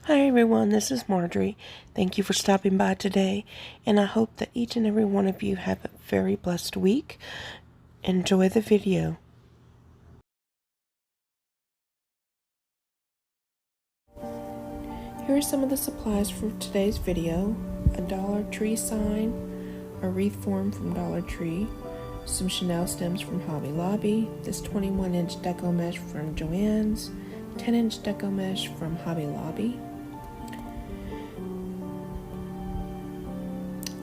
Hi everyone, this is Marjorie. Thank you for stopping by today, and I hope that each and every one of you have a very blessed week. Enjoy the video. Here are some of the supplies for today's video: a Dollar Tree sign, a wreath form from Dollar Tree, some Chanel stems from Hobby Lobby, this 21-inch deco mesh from Joann's, 10-inch deco mesh from Hobby Lobby.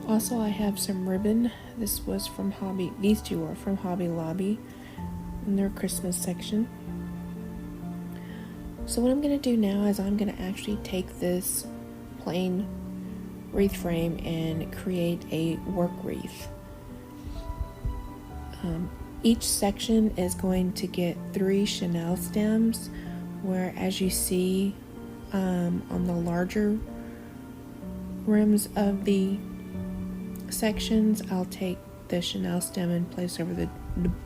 Also, I have some ribbon. These two are from Hobby Lobby in their Christmas section. So what I'm going to do now is I'm going to actually take this plain wreath frame and create a work wreath. Each section is going to get 3 Chanel stems, where as you see on the larger rims of the sections, I'll take the Chanel stem and place over the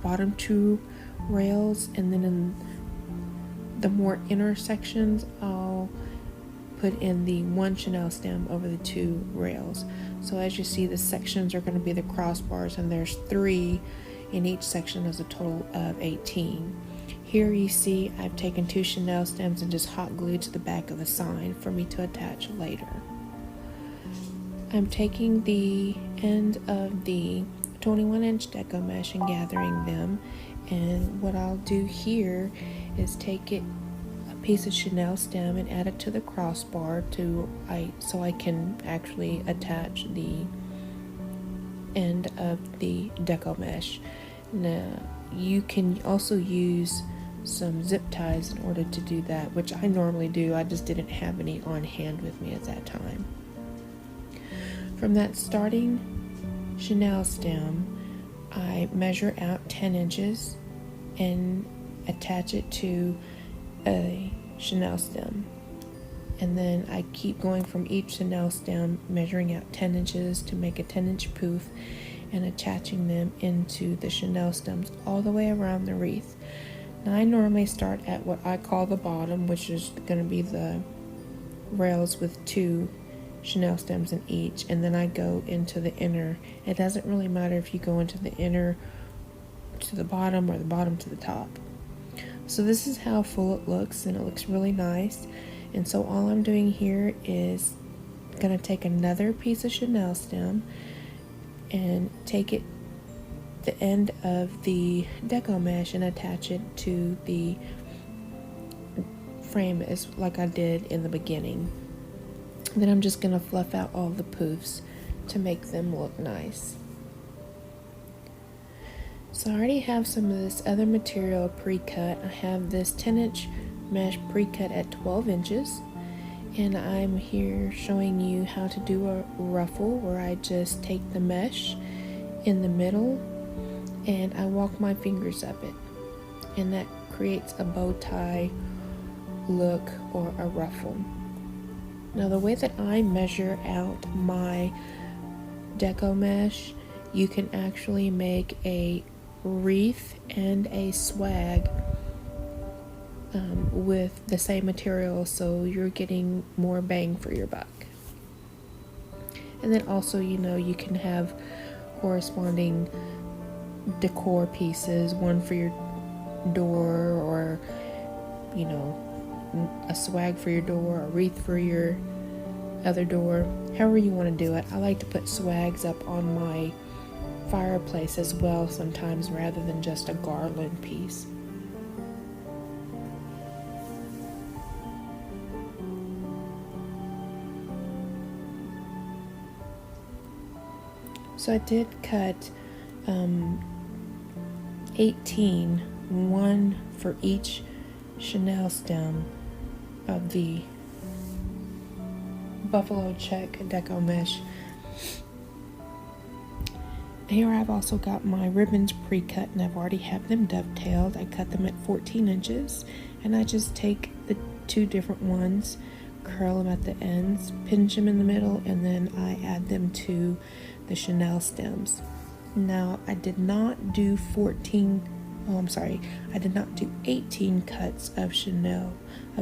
bottom 2 rails, and then in the more inner sections I'll put in the 1 Chanel stem over the 2 rails. So as you see, the sections are going to be the crossbars, and there's 3 in each section as a total of 18. Here you see I've taken 2 Chanel stems and just hot glued to the back of the sign for me to attach later. I'm taking the end of the 21-inch deco mesh and gathering them, and what I'll do here is take a piece of Chanel stem and add it to the crossbar so I can actually attach the end of the deco mesh. Now you can also use some zip ties in order to do that, which I normally do. I just didn't have any on hand with me at that time. From that starting Chanel stem, I measure out 10 inches and attach it to a Chanel stem. And then I keep going from each Chanel stem, measuring out 10 inches to make a 10-inch poof and attaching them into the Chanel stems all the way around the wreath. Now I normally start at what I call the bottom, which is going to be the rails with 2 Chanel stems in each, and then I go into the inner. It doesn't really matter if you go into the inner to the bottom or the bottom to the top. So this is how full it looks, and it looks really nice. And so all I'm doing here is gonna take another piece of Chanel stem and take it the end of the deco mesh and attach it to the frame as like I did in the beginning. Then I'm just going to fluff out all the poofs to make them look nice. So I already have some of this other material pre-cut. I have this 10-inch mesh pre-cut at 12 inches. And I'm here showing you how to do a ruffle, where I just take the mesh in the middle and I walk my fingers up it. And that creates a bow tie look or a ruffle. Now the way that I measure out my deco mesh, you can actually make a wreath and a swag with the same material, so you're getting more bang for your buck. And then also, you can have corresponding decor pieces, one for your door, or a swag for your door, a wreath for your other door, however you want to do it. I like to put swags up on my fireplace as well sometimes, rather than just a garland piece. So I did cut 18, one for each Chanel stem of the buffalo check deco mesh. Here I've also got my ribbons pre-cut, and I've already have them dovetailed. I cut them at 14 inches, and I just take the 2 different ones, curl them at the ends, pinch them in the middle, and then I add them to the Chanel stems. Now I did not do 14 oh, I'm sorry, I did not do 18 cuts of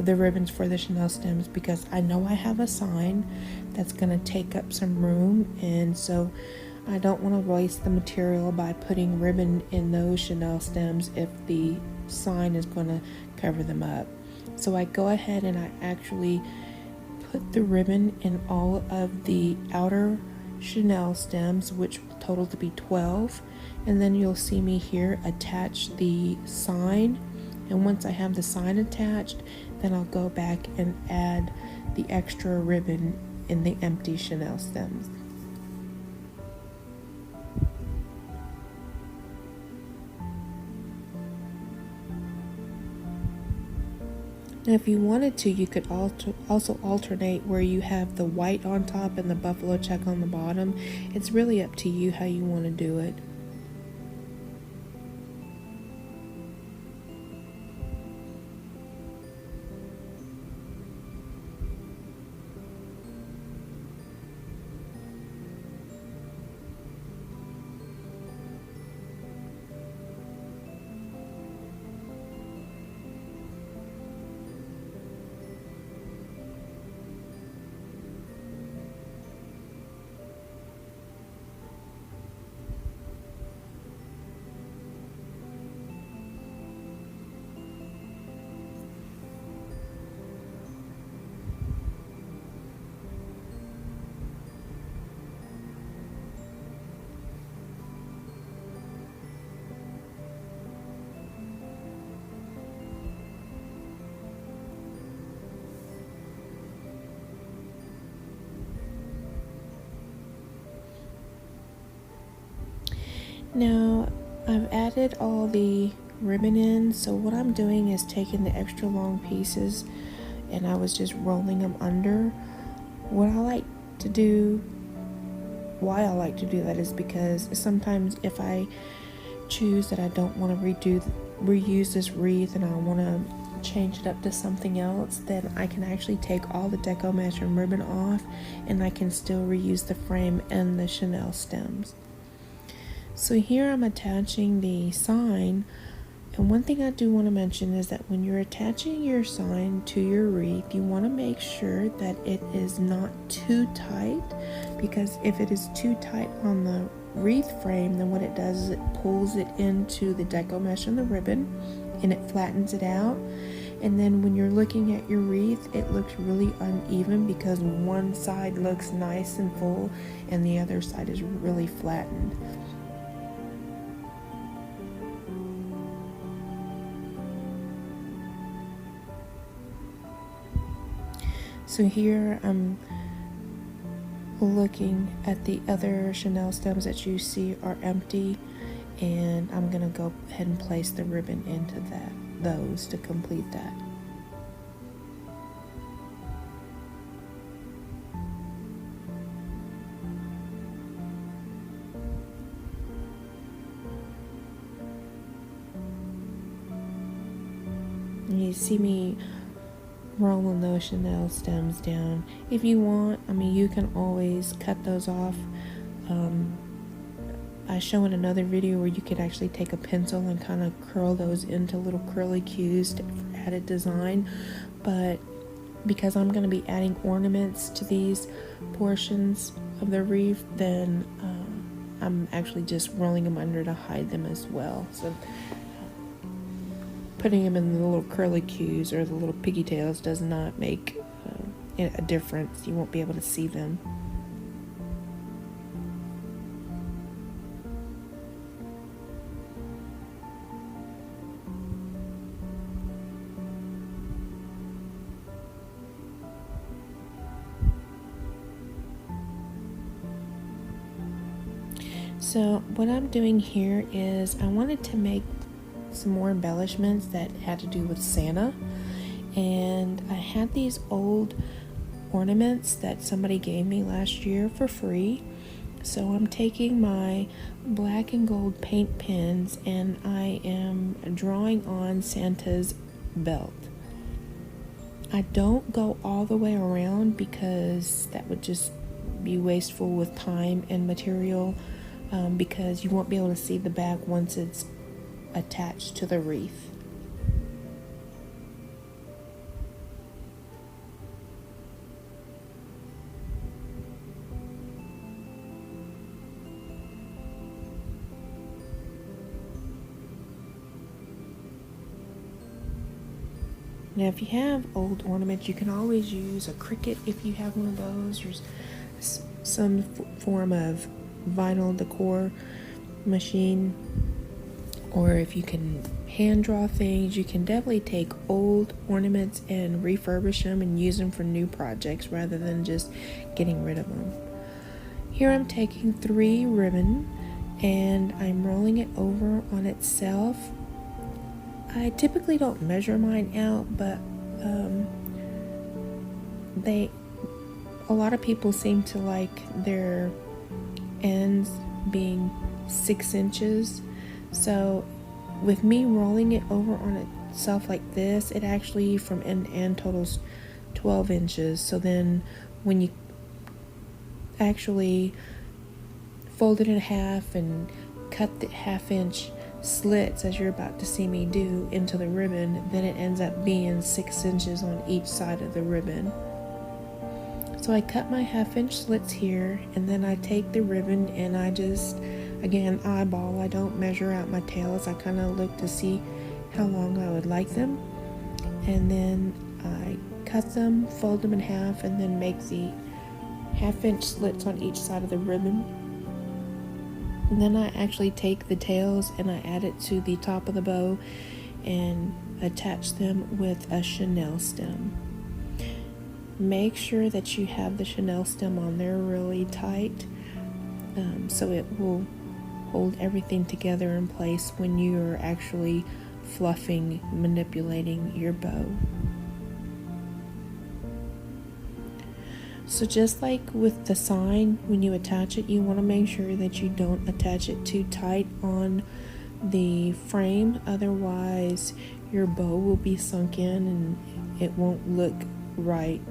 the ribbons for the Chanel stems, because I know I have a sign that's going to take up some room, and so I don't want to waste the material by putting ribbon in those Chanel stems if the sign is going to cover them up. So I go ahead and I actually put the ribbon in all of the outer Chanel stems, which total to be 12, and then you'll see me here attach the sign, and once I have the sign attached, then I'll go back and add the extra ribbon in the empty Chanel stems. Now, if you wanted to, you could also alternate where you have the white on top and the buffalo check on the bottom. It's really up to you how you want to do it. Now, I've added all the ribbon in, so what I'm doing is taking the extra long pieces and I was just rolling them under. Why I like to do that is because sometimes if I choose that I don't want to reuse this wreath and I want to change it up to something else, then I can actually take all the deco mesh and ribbon off and I can still reuse the frame and the Chanel stems. So here I'm attaching the sign, and one thing I do want to mention is that when you're attaching your sign to your wreath, you want to make sure that it is not too tight, because if it is too tight on the wreath frame, then what it does is it pulls it into the deco mesh and the ribbon and it flattens it out, and then when you're looking at your wreath, it looks really uneven because one side looks nice and full and the other side is really flattened. So here I'm looking at the other Chanel stems that you see are empty, and I'm gonna go ahead and place the ribbon into those to complete that. And you see me rolling those Chanel stems down. If you want, you can always cut those off. I show in another video where you could actually take a pencil and kind of curl those into little curly cues for added design, but because I'm going to be adding ornaments to these portions of the wreath, then I'm actually just rolling them under to hide them as well. So putting them in the little curly cues or the little pigtails does not make a difference. You won't be able to see them. So what I'm doing here is I wanted to make some more embellishments that had to do with Santa, and I had these old ornaments that somebody gave me last year for free. So I'm taking my black and gold paint pens and I am drawing on Santa's belt. I don't go all the way around because that would just be wasteful with time and material, because you won't be able to see the back once it's attach to the wreath. Now, if you have old ornaments, you can always use a Cricut if you have one of those, or some form of vinyl decor machine. Or if you can hand draw things, you can definitely take old ornaments and refurbish them and use them for new projects rather than just getting rid of them. Here I'm taking 3 ribbon and I'm rolling it over on itself. I typically don't measure mine out, but a lot of people seem to like their ends being 6 inches. So with me rolling it over on itself like this, it actually from end to end totals 12 inches. So then when you actually fold it in half and cut the 1/2 inch slits, as you're about to see me do, into the ribbon, then it ends up being 6 inches on each side of the ribbon. So I cut my 1/2 inch slits here, and then I take the ribbon and I just, again, eyeball. I don't measure out my tails. I kind of look to see how long I would like them, and then I cut them, fold them in half, and then make the 1/2 inch slits on each side of the ribbon. And then I actually take the tails and I add it to the top of the bow and attach them with a chenille stem. Make sure that you have the chenille stem on there really tight, so it will hold everything together in place when you're actually fluffing, manipulating your bow. So just like with the sign, when you attach it, you want to make sure that you don't attach it too tight on the frame, otherwise your bow will be sunk in and it won't look right.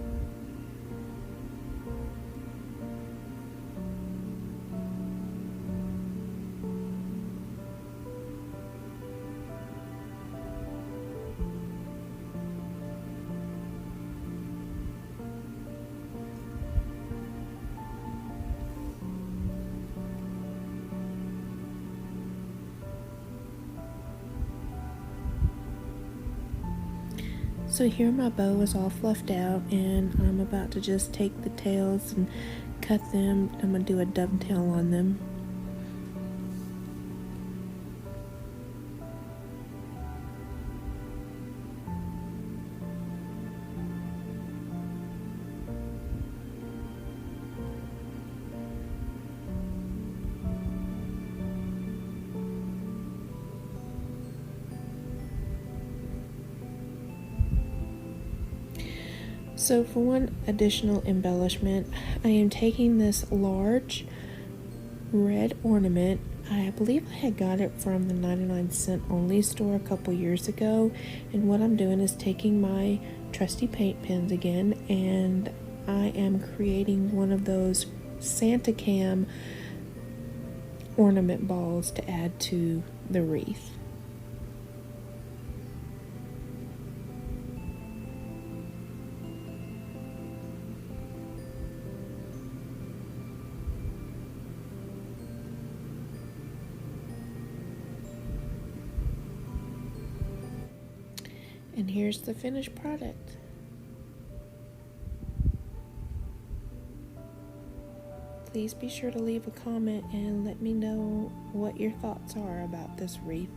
So here my bow is all fluffed out, and I'm about to just take the tails and cut them. I'm going to do a dovetail on them. So for one additional embellishment, I am taking this large red ornament. I believe I had got it from the 99-cent only store a couple years ago, and what I'm doing is taking my trusty paint pens again, and I am creating one of those Santa cam ornament balls to add to the wreath. And here's the finished product. Please be sure to leave a comment and let me know what your thoughts are about this wreath.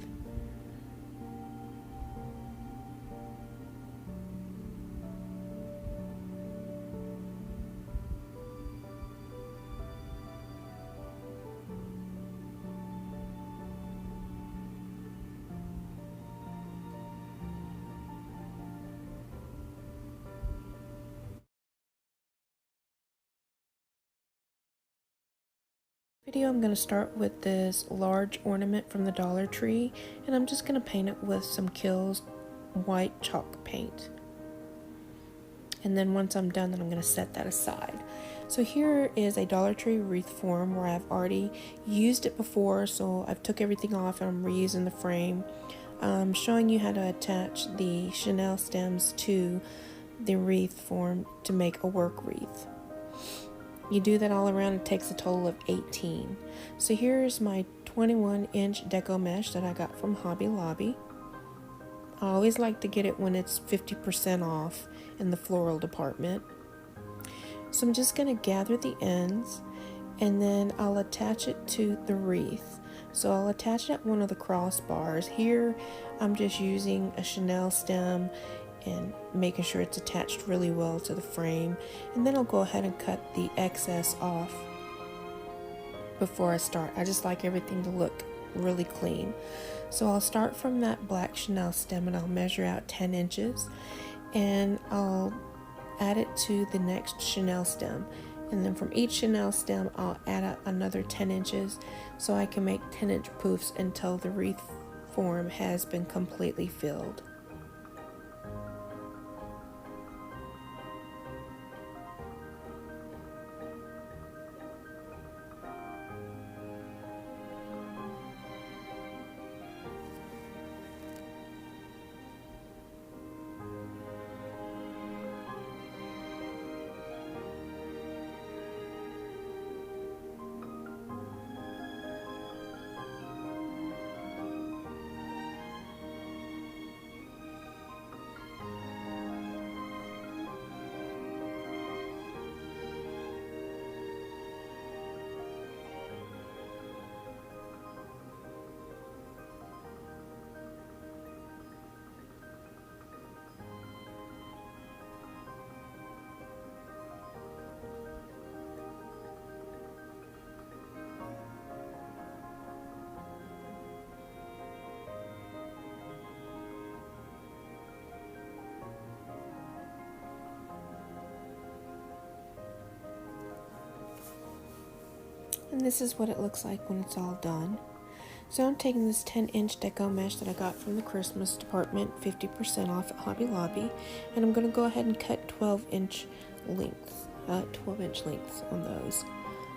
I'm going to start with this large ornament from the Dollar Tree, and I'm just going to paint it with some Kills white chalk paint. And then once I'm done, then I'm going to set that aside. So here is a Dollar Tree wreath form where I've already used it before, so I've took everything off and I'm reusing the frame. Showing you how to attach the chenille stems to the wreath form to make a work wreath. You do that all around, it takes a total of 18. So here's my 21-inch deco mesh that I got from Hobby Lobby. I always like to get it when it's 50% off in the floral department. So I'm just going to gather the ends and then I'll attach it to the wreath. So I'll attach it at one of the crossbars. Here I'm just using a chenille stem and making sure it's attached really well to the frame, and then I'll go ahead and cut the excess off before I start. I just like everything to look really clean. So I'll start from that black chenille stem and I'll measure out 10 inches and I'll add it to the next chenille stem, and then from each chenille stem I'll add another 10 inches so I can make 10-inch poofs until the wreath form has been completely filled. And this is what it looks like when it's all done. So I'm taking this 10-inch deco mesh that I got from the Christmas department, 50% off at Hobby Lobby, and I'm going to go ahead and cut 12-inch lengths on those.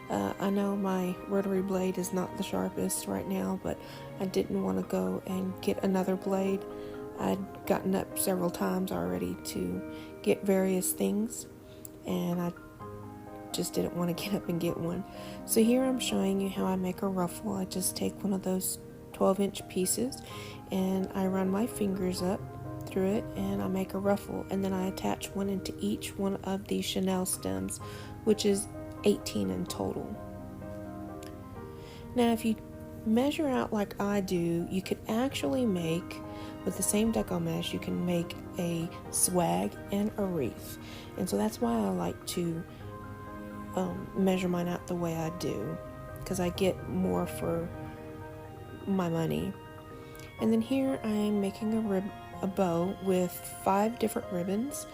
I know my rotary blade is not the sharpest right now, but I didn't want to go and get another blade. I'd gotten up several times already to get various things, and I just didn't want to get up and get one. So here I'm showing you how I make a ruffle. I just take one of those 12-inch pieces and I run my fingers up through it and I make a ruffle, and then I attach one into each one of the chenille stems, which is 18 in total. Now if you measure out like I do, you could actually make, with the same deco mesh, you can make a swag and a wreath. And so that's why I like to measure mine out the way I do, because I get more for my money. And then here I'm making a bow with 5 different ribbons.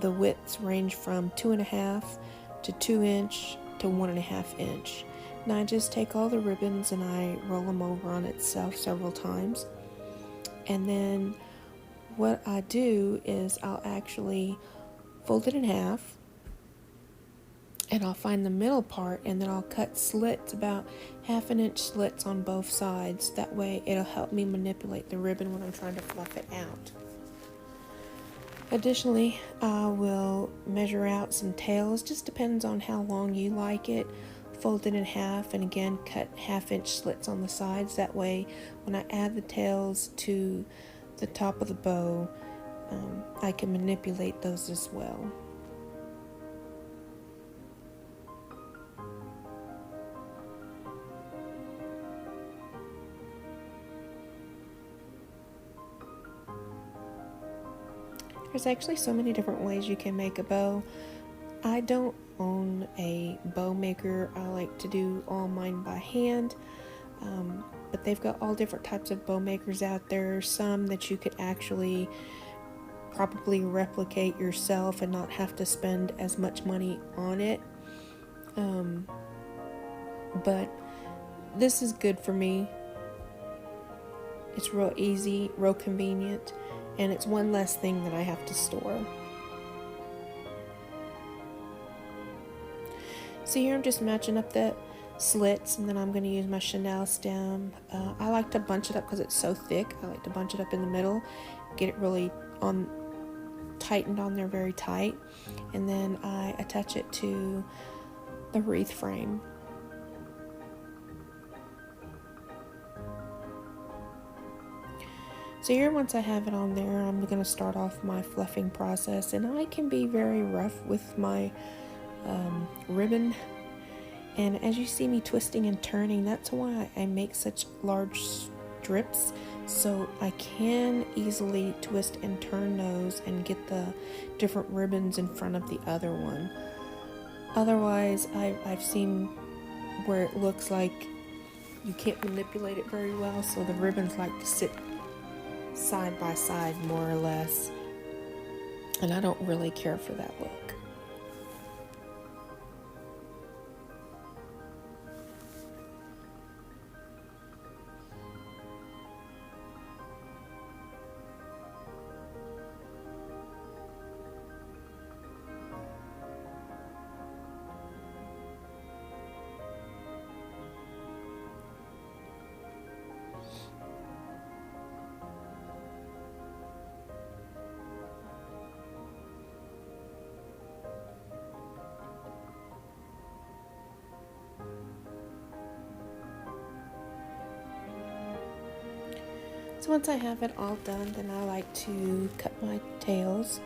The widths range from 2.5 to 2 inch to 1.5 inch. Now I just take all the ribbons and I roll them over on itself several times, and then what I do is I'll actually fold it in half and I'll find the middle part, and then I'll cut slits, about 1/2 inch slits on both sides. That way it'll help me manipulate the ribbon when I'm trying to fluff it out. Additionally, I will measure out some tails, just depends on how long you like it. Fold it in half and again cut 1/2 inch slits on the sides. That way when I add the tails to the top of the bow, I can manipulate those as well. There's actually so many different ways you can make a bow. I don't own a bow maker. I like to do all mine by hand, but they've got all different types of bow makers out there. Some that you could actually probably replicate yourself and not have to spend as much money on it, but this is good for me. It's real easy, real convenient, and it's one less thing that I have to store. So here I'm just matching up the slits, and then I'm going to use my chenille stem. I like to bunch it up because it's so thick. I like to bunch it up in the middle, get it really tightened on there very tight, and then I attach it to the wreath frame. So here, once I have it on there, I'm going to start off my fluffing process, and I can be very rough with my ribbon. And as you see me twisting and turning, that's why I make such large strips, so I can easily twist and turn those and get the different ribbons in front of the other one. Otherwise, I've seen where it looks like you can't manipulate it very well, so the ribbons like to sit side by side more or less, and I don't really care for that look. So once I have it all done, then I like to cut my tails.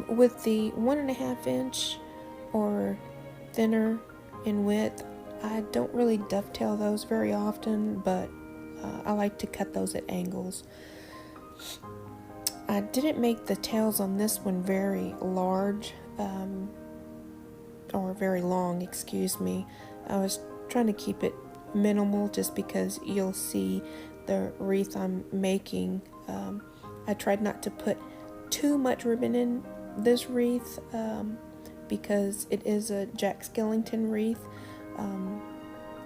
With the 1.5 inch or thinner in width, I don't really dovetail those very often, but I like to cut those at angles. I didn't make the tails on this one very large, or very long, excuse me. I was trying to keep it minimal just because you'll see the wreath I'm making. I tried not to put too much ribbon in this wreath because it is a Jack Skellington wreath,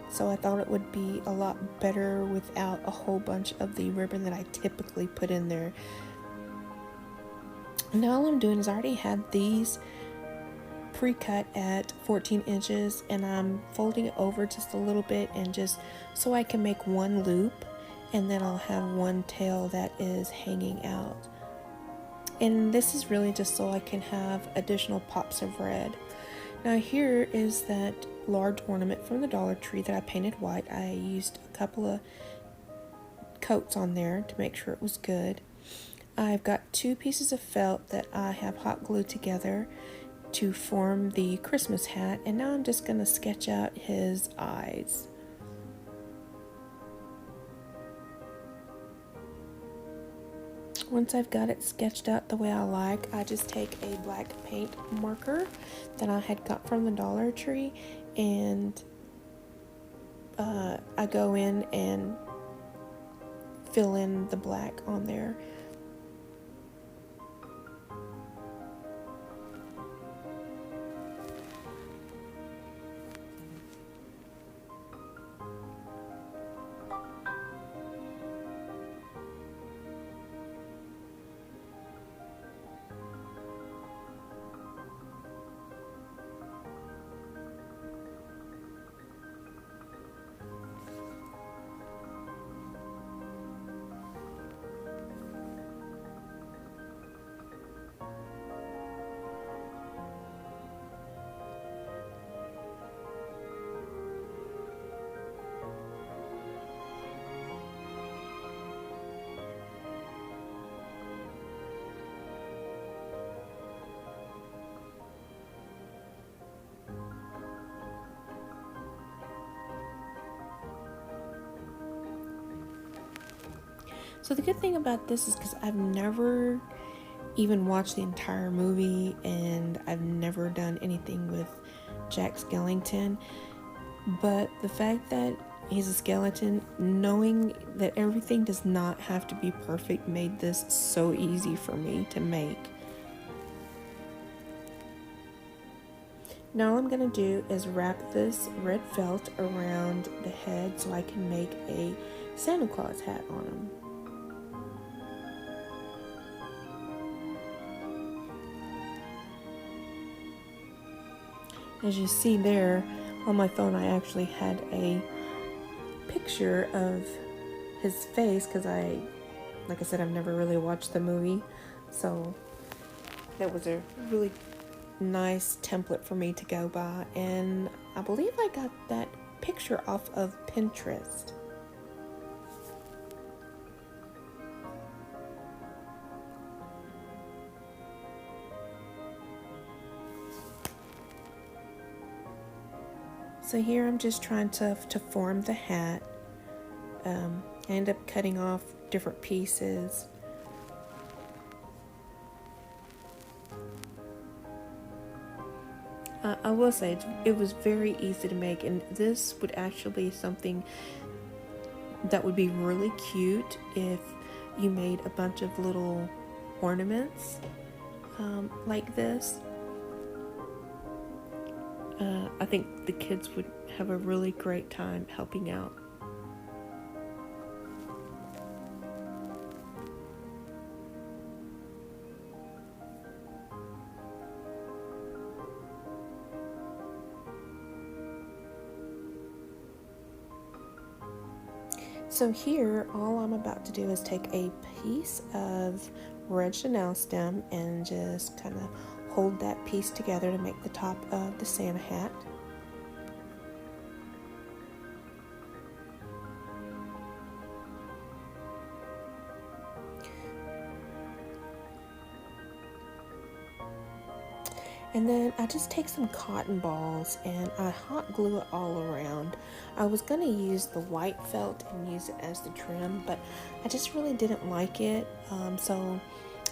so I thought it would be a lot better without a whole bunch of the ribbon that I typically put in there. Now all I'm doing is I already had these pre-cut at 14 inches, and I'm folding it over just a little bit, and just so I can make one loop, and then I'll have one tail that is hanging out. And this is really just so I can have additional pops of red. Now here is that large ornament from the Dollar Tree that I painted white. I used a couple of coats on there to make sure it was good. I've got 2 pieces of felt that I have hot glued together to form the Christmas hat, and now I'm just going to sketch out his eyes. Once I've got it sketched out the way I like, I just take a black paint marker that I had got from the Dollar Tree, and I go in and fill in the black on there. So the good thing about this is because I've never even watched the entire movie, and I've never done anything with Jack Skellington, but the fact that he's a skeleton, knowing that everything does not have to be perfect, made this so easy for me to make. Now all I'm going to do is wrap this red felt around the head so I can make a Santa Claus hat on him. As you see there on my phone, I actually had a picture of his face because like I said, I've never really watched the movie, so that was a really nice template for me to go by, and I believe I got that picture off of Pinterest. So here I'm just trying to form the hat. I end up cutting off different pieces. I will say it was very easy to make, and this would actually be something that would be really cute if you made a bunch of little ornaments like this. I think the kids would have a really great time helping out. So here, all I'm about to do is take a piece of red chenille stem and just kind of hold that piece together to make the top of the Santa hat. And then I just take some cotton balls and I hot glue it all around. I was gonna use the white felt and use it as the trim, but I just really didn't like it. So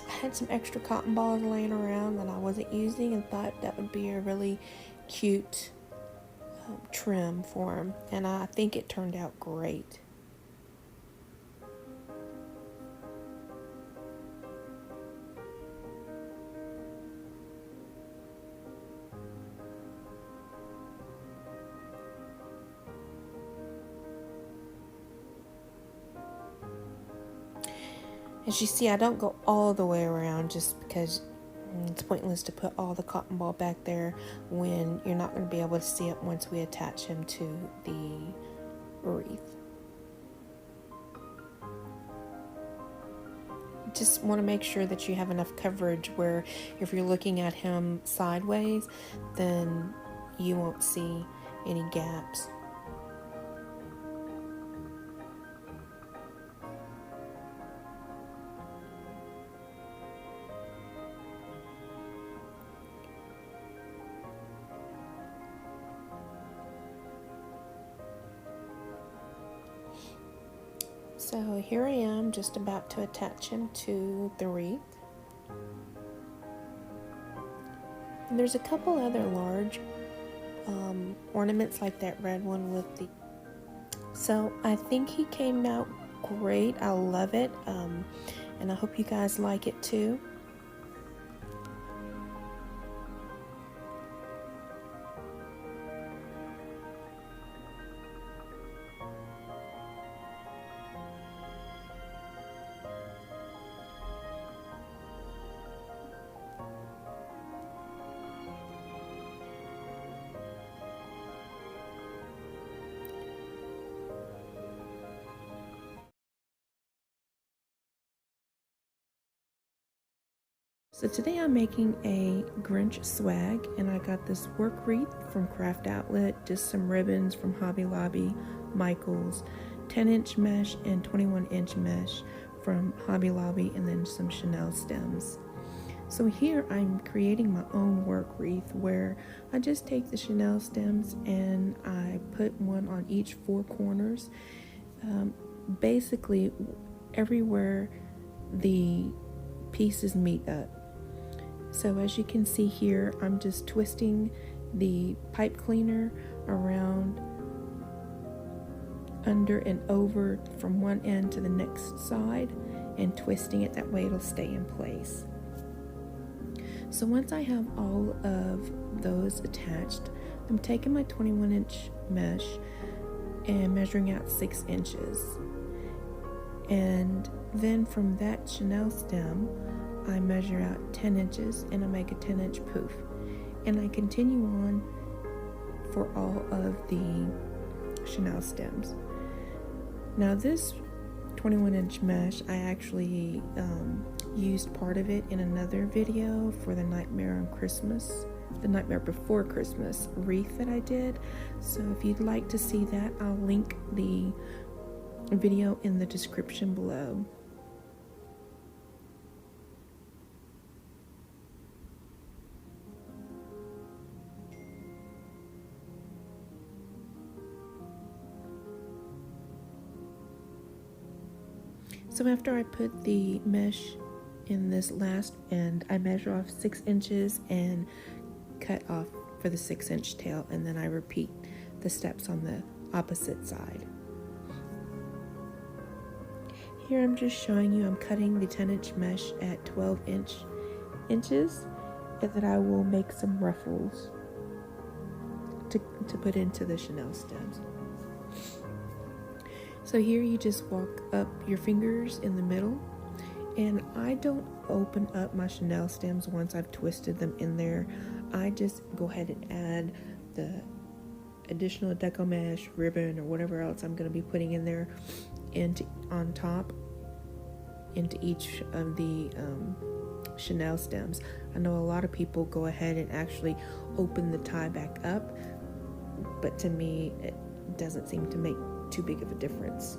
I had some extra cotton balls laying around that I wasn't using and thought that would be a really cute trim for them. And I think it turned out great. As you see, I don't go all the way around just because it's pointless to put all the cotton ball back there when you're not going to be able to see it once we attach him to the wreath. Just want to make sure that you have enough coverage where if you're looking at him sideways, then you won't see any gaps. So here I am just about to attach him to the wreath. And there's a couple other large ornaments like that red one with the... So I think he came out great. I love it. And I hope you guys like it too. So today I'm making a Grinch swag, and I got this work wreath from Craft Outlet, just some ribbons from Hobby Lobby, Michaels, 10-inch mesh and 21-inch mesh from Hobby Lobby, and then some chenille stems. So here I'm creating my own work wreath where I just take the chenille stems and I put one on each four corners, basically everywhere the pieces meet up. So as you can see here, I'm just twisting the pipe cleaner around, under and over from one end to the next side and twisting it, that way it'll stay in place. So once I have all of those attached, I'm taking my 21-inch mesh and measuring out 6 inches. And then from that chenille stem, I measure out 10 inches and I make a 10-inch poof. And I continue on for all of the chenille stems. Now this 21-inch mesh, I actually used part of it in another video for the Nightmare Before Christmas wreath that I did. So if you'd like to see that, I'll link the video in the description below. So after I put the mesh in this last end, I measure off 6 inches and cut off for the 6-inch tail, and then I repeat the steps on the opposite side. Here I'm just showing you I'm cutting the 10-inch mesh at 12 inches, and then I will make some ruffles to put into the chenille stems. So here you just walk up your fingers in the middle, and I don't open up my chenille stems once I've twisted them in there. I just go ahead and add the additional deco mesh, ribbon, or whatever else I'm going to be putting in there on top into each of the chenille stems. I know a lot of people go ahead and actually open the tie back up, but to me it doesn't seem to make too big of a difference.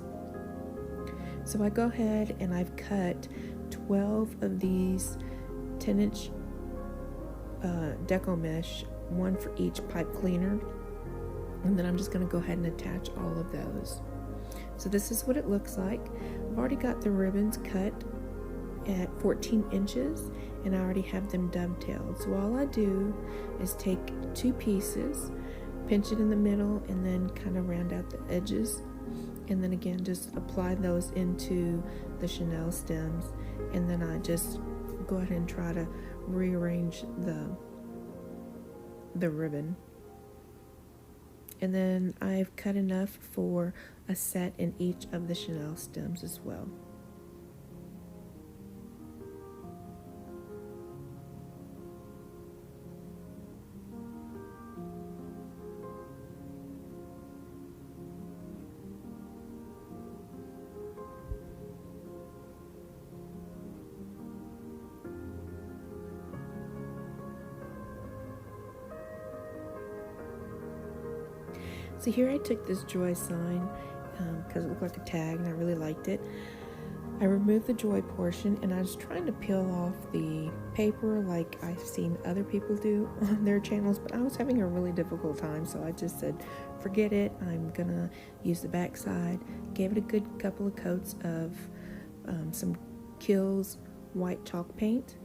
So I go ahead and I've cut 12 of these 10-inch deco mesh, one for each pipe cleaner, and then I'm just going to go ahead and attach all of those. So this is what it looks like. I've already got the ribbons cut at 14 inches, and I already have them dovetailed. So all I do is take 2 pieces, pinch it in the middle, and then kind of round out the edges, and then again just apply those into the chenille stems, and then I just go ahead and try to rearrange the ribbon. And then I've cut enough for a set in each of the chenille stems as well. So here I took this joy sign because it looked like a tag and I really liked it. I removed the joy portion and I was trying to peel off the paper like I've seen other people do on their channels, but I was having a really difficult time, so I just said forget it, I'm gonna use the back side. Gave it a good couple of coats of some Kills white chalk paint,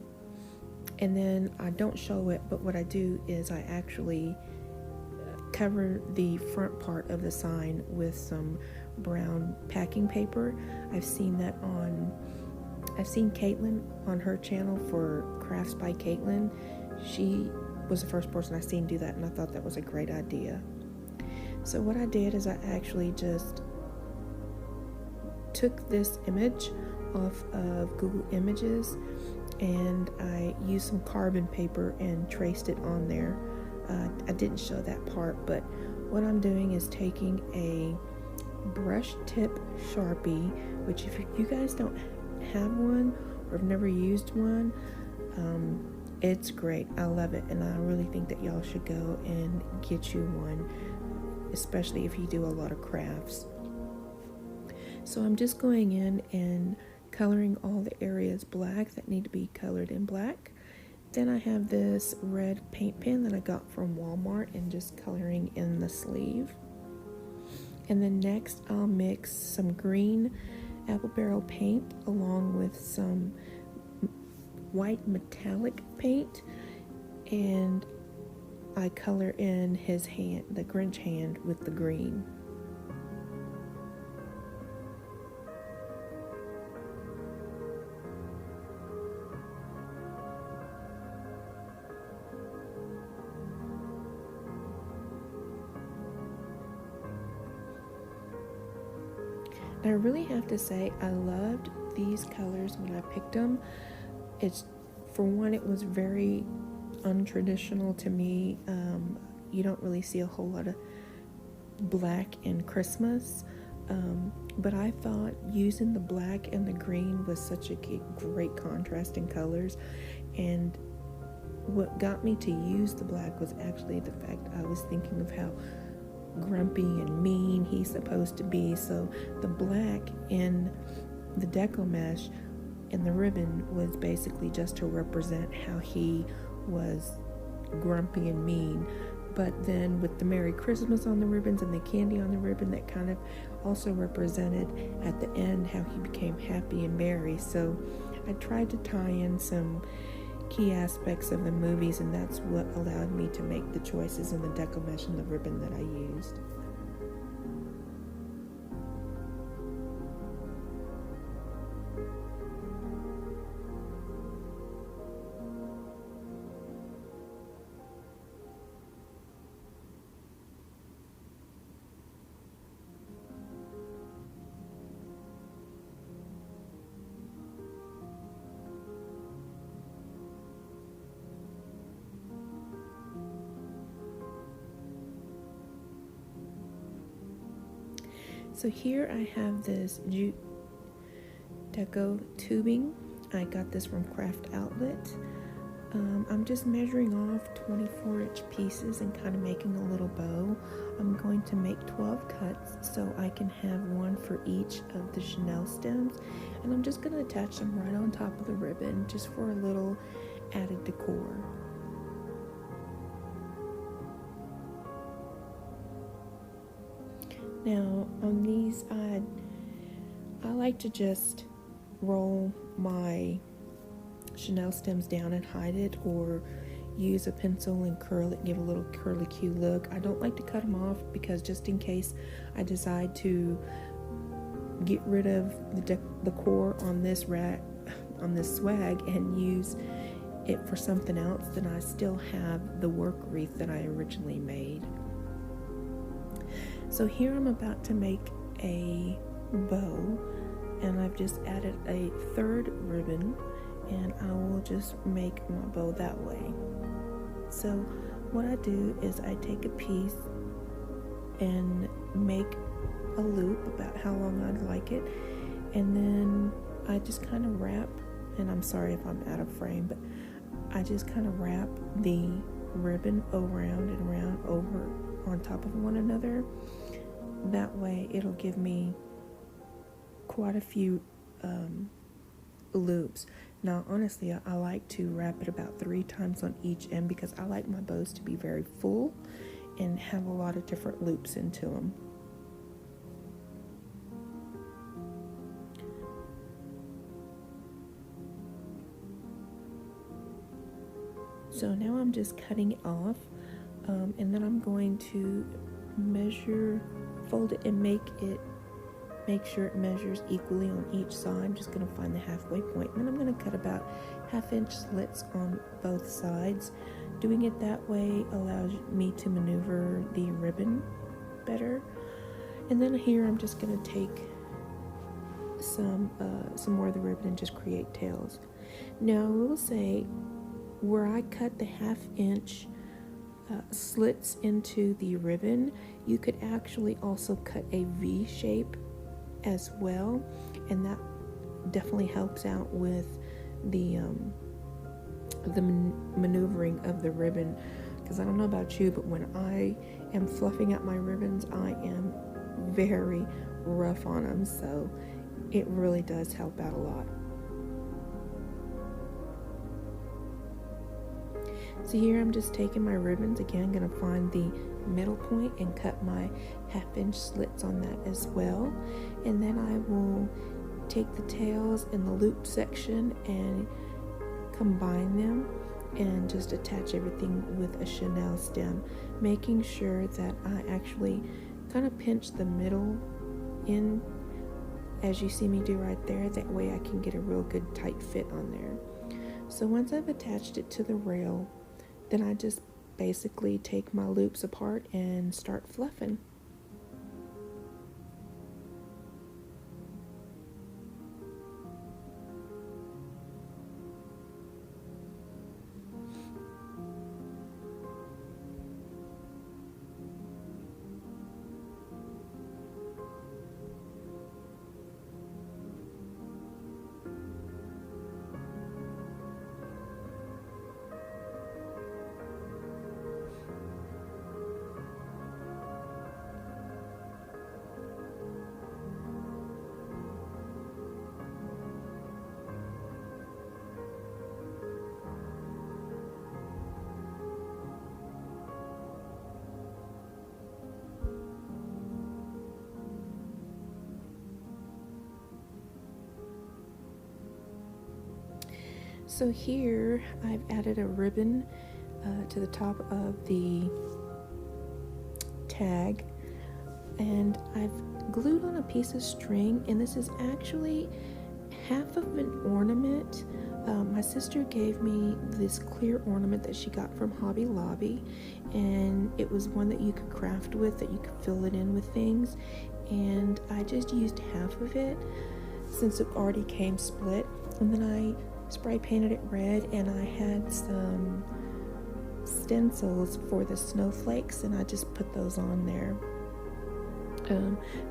and then I don't show it, but what I do is I actually cover the front part of the sign with some brown packing paper. I've seen Caitlin on her channel for Crafts by Caitlin. She was the first person I seen do that, and I thought that was a great idea. So what I did is I actually just took this image off of Google Images and I used some carbon paper and traced it on there. I didn't show that part, but what I'm doing is taking a brush tip Sharpie, which if you guys don't have one or have never used one, it's great. I love it, and I really think that y'all should go and get you one, especially if you do a lot of crafts. So I'm just going in and coloring all the areas black that need to be colored in black. Then I have this red paint pen that I got from Walmart and just coloring in the sleeve. And then next I'll mix some green apple barrel paint along with some white metallic paint, and I color in his hand, the Grinch hand, with the green. I really have to say I loved these colors when I picked them. It's, for one, it was very untraditional to me. you don't really see a whole lot of black in Christmas. But I thought using the black and the green was such a great contrast in colors. And what got me to use the black was actually the fact I was thinking of how grumpy and mean he's supposed to be. So the black in the deco mesh and the ribbon was basically just to represent how he was grumpy and mean. But then with the Merry Christmas on the ribbons and the candy on the ribbon, that kind of also represented at the end how he became happy and merry. So I tried to tie in some key aspects of the movies, and that's what allowed me to make the choices in the deco mesh and the ribbon that I used. So here I have this jute deco tubing. I got this from Craft Outlet. I'm just measuring off 24-inch pieces and kind of making a little bow. I'm going to make 12 cuts so I can have one for each of the chenille stems, and I'm just going to attach them right on top of the ribbon just for a little added decor. Now on these, I like to just roll my chenille stems down and hide it, or use a pencil and curl it, give a little curlicue look. I don't like to cut them off because just in case I decide to get rid of the core on this swag and use it for something else, then I still have the work wreath that I originally made. So here I'm about to make a bow, and I've just added a third ribbon, and I will just make my bow that way. So what I do is I take a piece and make a loop about how long I'd like it, and then I just kind of wrap, and I'm sorry if I'm out of frame, but I just kind of wrap the ribbon around and around over on top of one another. That way it'll give me quite a few loops. Now honestly, I like to wrap it about 3 times on each end because I like my bows to be very full and have a lot of different loops into them. So now I'm just cutting it off, and then I'm going to measure, fold it, and make sure it measures equally on each side. I'm just going to find the halfway point, and then I'm going to cut about 1/2-inch slits on both sides. Doing it that way allows me to maneuver the ribbon better. And then here I'm just going to take some more of the ribbon and just create tails. Now I will say, where I cut the 1/2-inch slits into the ribbon, you could actually also cut a V shape as well, and that definitely helps out with the maneuvering of the ribbon. Because I don't know about you, but when I am fluffing out my ribbons, I am very rough on them, so it really does help out a lot. So here I'm just taking my ribbons again, gonna find the middle point and cut my 1/2-inch slits on that as well. And then I will take the tails and the loop section and combine them and just attach everything with a chenille stem, making sure that I actually kind of pinch the middle in, as you see me do right there. That way I can get a real good tight fit on there. So once I've attached it to the rail, then I just basically take my loops apart and start fluffing. So here I've added a ribbon to the top of the tag, and I've glued on a piece of string, and this is actually half of an ornament. My sister gave me this clear ornament that she got from Hobby Lobby, and it was one that you could craft with, that you could fill it in with things, and I just used half of it since it already came split, and then I spray painted it red, and I had some stencils for the snowflakes, and I just put those on there.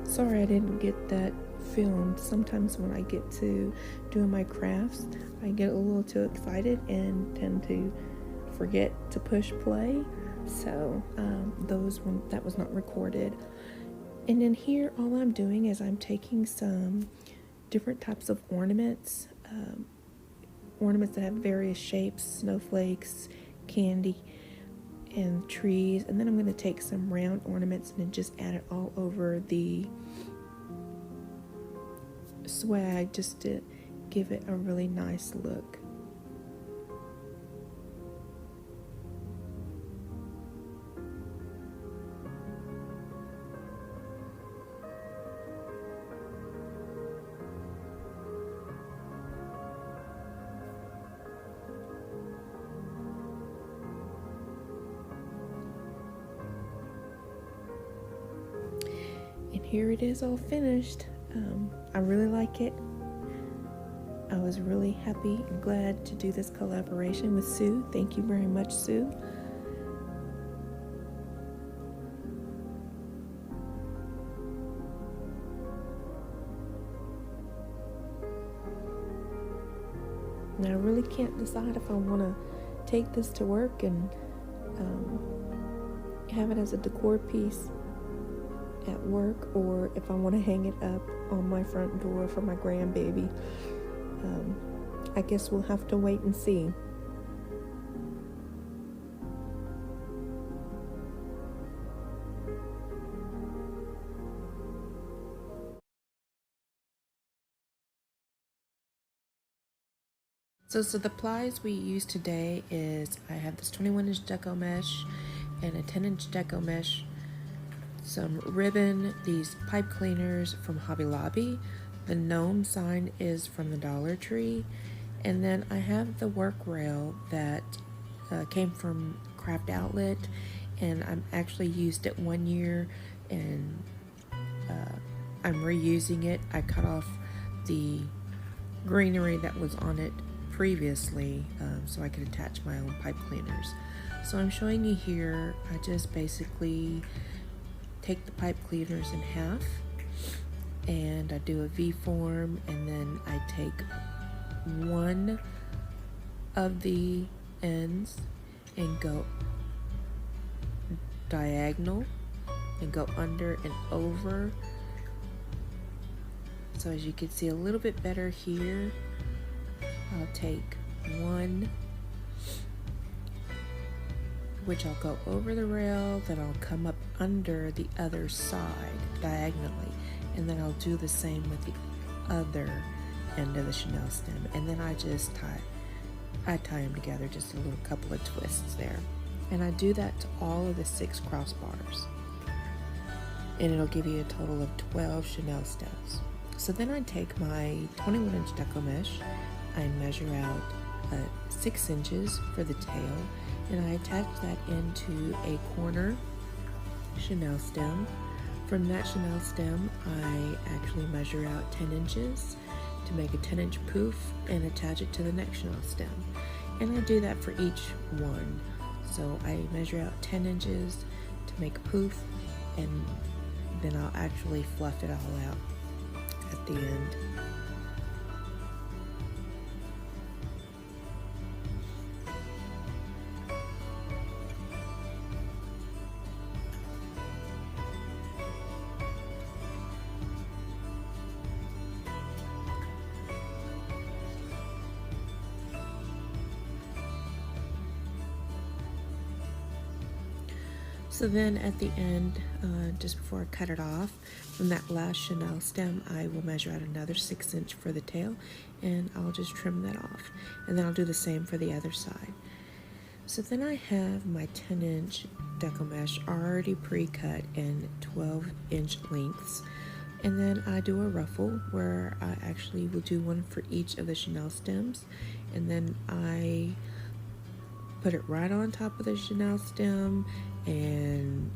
Sorry I didn't get that filmed. Sometimes when I get to doing my crafts, I get a little too excited and tend to forget to push play. So that was not recorded. And then here, all I'm doing is I'm taking some different types of ornaments, ornaments that have various shapes, snowflakes, candy, and trees, and then I'm going to take some round ornaments and then just add it all over the swag, just to give it a really nice look. And here it is all finished. I really like it. I was really happy and glad to do this collaboration with Sue. Thank you very much, Sue. And I really can't decide if I want to take this to work and have it as a decor piece at work, or if I want to hang it up on my front door for my grandbaby. I guess we'll have to wait and see. So the plies we use today is, I have this 21-inch deco mesh and a 10-inch deco mesh, some ribbon, these pipe cleaners from Hobby Lobby, the gnome sign is from the Dollar Tree, and then I have the work rail that came from Craft Outlet, and I've actually used it 1 year, and I'm reusing it. I cut off the greenery that was on it previously so I could attach my own pipe cleaners. So I'm showing you here, I just basically take the pipe cleaners in half, and I do a V form, and then I take one of the ends and go diagonal and go under and over. So as you can see a little bit better here, I'll take one, which I'll go over the rail, then I'll come up under the other side diagonally, and then I'll do the same with the other end of the chenille stem, and then I tie them together, just a little couple of twists there, and I do that to all of the 6 crossbars, and it'll give you a total of 12 chenille stems. So then I take my 21-inch deco mesh, I measure out 6 inches for the tail, and I attach that into a corner chenille stem. From that chenille stem, I actually measure out 10 inches to make a 10-inch poof and attach it to the next chenille stem. And I do that for each one. So I measure out 10 inches to make a poof, and then I'll actually fluff it all out at the end. So then at the end, just before I cut it off, from that last Chanel stem, I will measure out another 6" for the tail, and I'll just trim that off. And then I'll do the same for the other side. So then I have my 10" deco mesh already pre-cut in 12" lengths. And then I do a ruffle where I actually will do one for each of the Chanel stems. And then I put it right on top of the Chanel stem and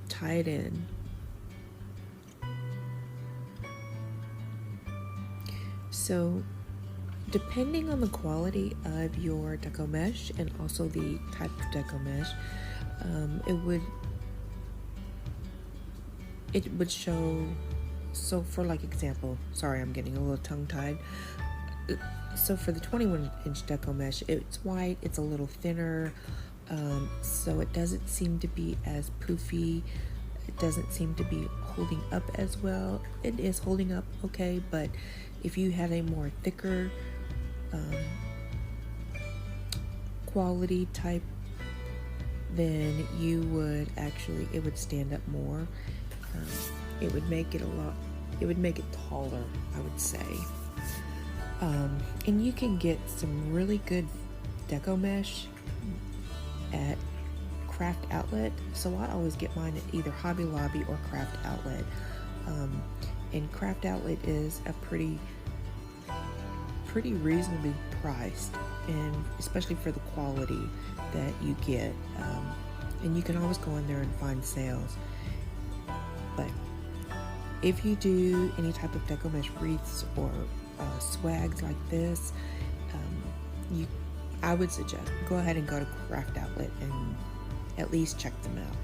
tie it in. So depending on the quality of your deco mesh and also the type of deco mesh, it would show. So for like example, sorry, I'm getting a little tongue-tied. So for the 21" deco mesh, it's white, it's a little thinner, so it doesn't seem to be as poofy. It doesn't seem to be holding up as well. It is holding up okay, but if you had a more thicker quality type, then you would actually, it would stand up more. It would make it taller, I would say. And you can get some really good deco mesh at Craft Outlet. So I always get mine at either Hobby Lobby or Craft Outlet. And Craft Outlet is a pretty reasonably priced, and especially for the quality that you get. And you can always go in there and find sales. But if you do any type of deco mesh wreaths or swags like this, I would suggest go ahead and go to Craft Outlet and at least check them out.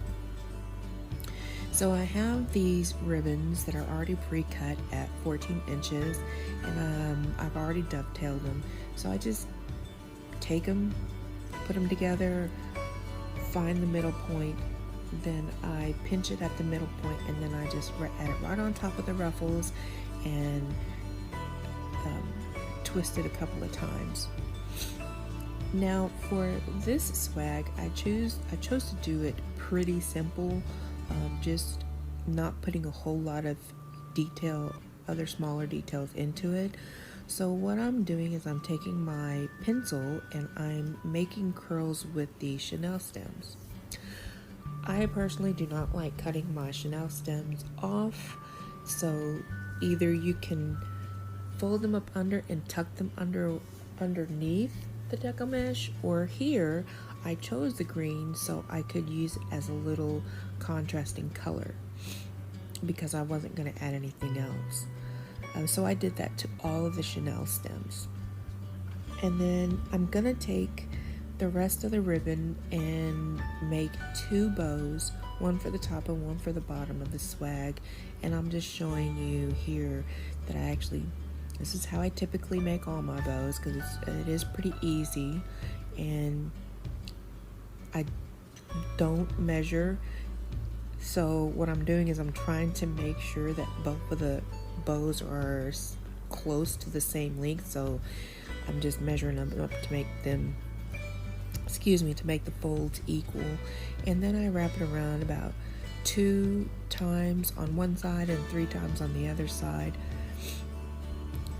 So I have these ribbons that are already pre-cut at 14 inches, and I've already dovetailed them. So I just take them, put them together, find the middle point, then I pinch it at the middle point, and then I just add it right on top of the ruffles and twist it a couple of times. Now for this swag, I chose to do it pretty simple, just not putting a whole lot of other smaller details into it. So what I'm doing is I'm taking my pencil and I'm making curls with the Chanel stems. I personally do not like cutting my Chanel stems off, so either you can fold them up under and tuck them underneath the deco mesh, or here I chose the green so I could use it as a little contrasting color because I wasn't going to add anything else. So I did that to all of the Chanel stems. And then I'm going to take the rest of the ribbon and make 2 bows, one for the top and one for the bottom of the swag. And I'm just showing you here that this is how I typically make all my bows, because it is pretty easy, and I don't measure. So what I'm doing is I'm trying to make sure that both of the bows are close to the same length. So I'm just measuring them up to make them, to make the folds equal. And then I wrap it around about 2 times on one side and 3 times on the other side.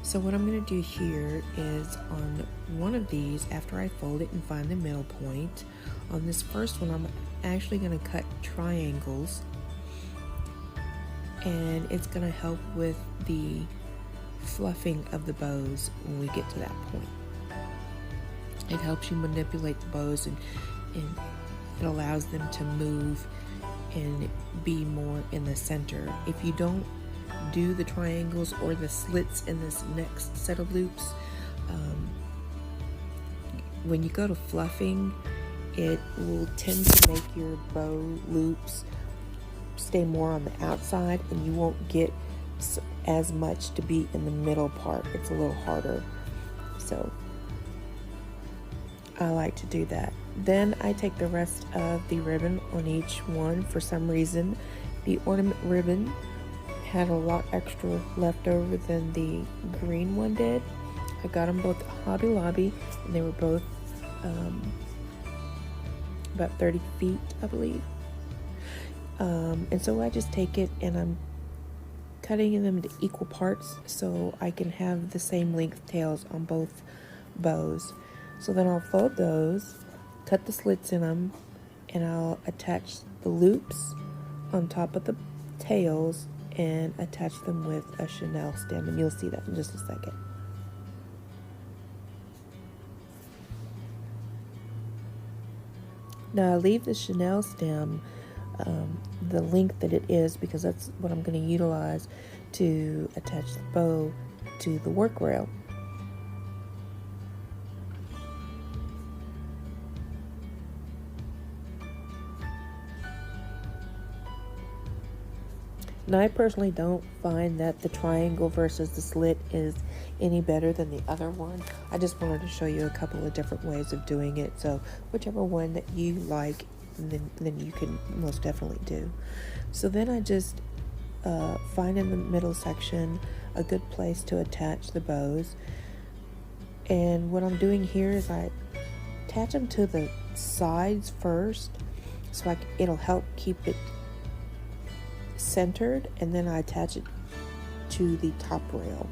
So what I'm going to do here is on one of these, after I fold it and find the middle point, on this first one I'm actually going to cut triangles, and it's going to help with the fluffing of the bows when we get to that point. It helps you manipulate the bows, and it allows them to move and be more in the center. If you don't do the triangles or the slits in this next set of loops, when you go to fluffing, it will tend to make your bow loops stay more on the outside, and you won't get as much to be in the middle part. It's a little harder, so I like to do that. Then I take the rest of the ribbon on each one. For some reason, the ornament ribbon had a lot extra left over than the green one did. I got them both at Hobby Lobby, and they were both about 30 feet, I believe. And so I just take it and I'm cutting them into equal parts so I can have the same length tails on both bows. So then I'll fold those, cut the slits in them, and I'll attach the loops on top of the tails and attach them with a chenille stem, and you'll see that in just a second. Now I leave the chenille stem the length that it is because that's what I'm going to utilize to attach the bow to the work rail. Now I personally don't find that the triangle versus the slit is any better than the other one. I just wanted to show you a couple of different ways of doing it, so whichever one that you like, then you can most definitely do. So then I just find in the middle section a good place to attach the bows, and what I'm doing here is I attach them to the sides first, so it'll help keep it centered, and then I attach it to the top rail.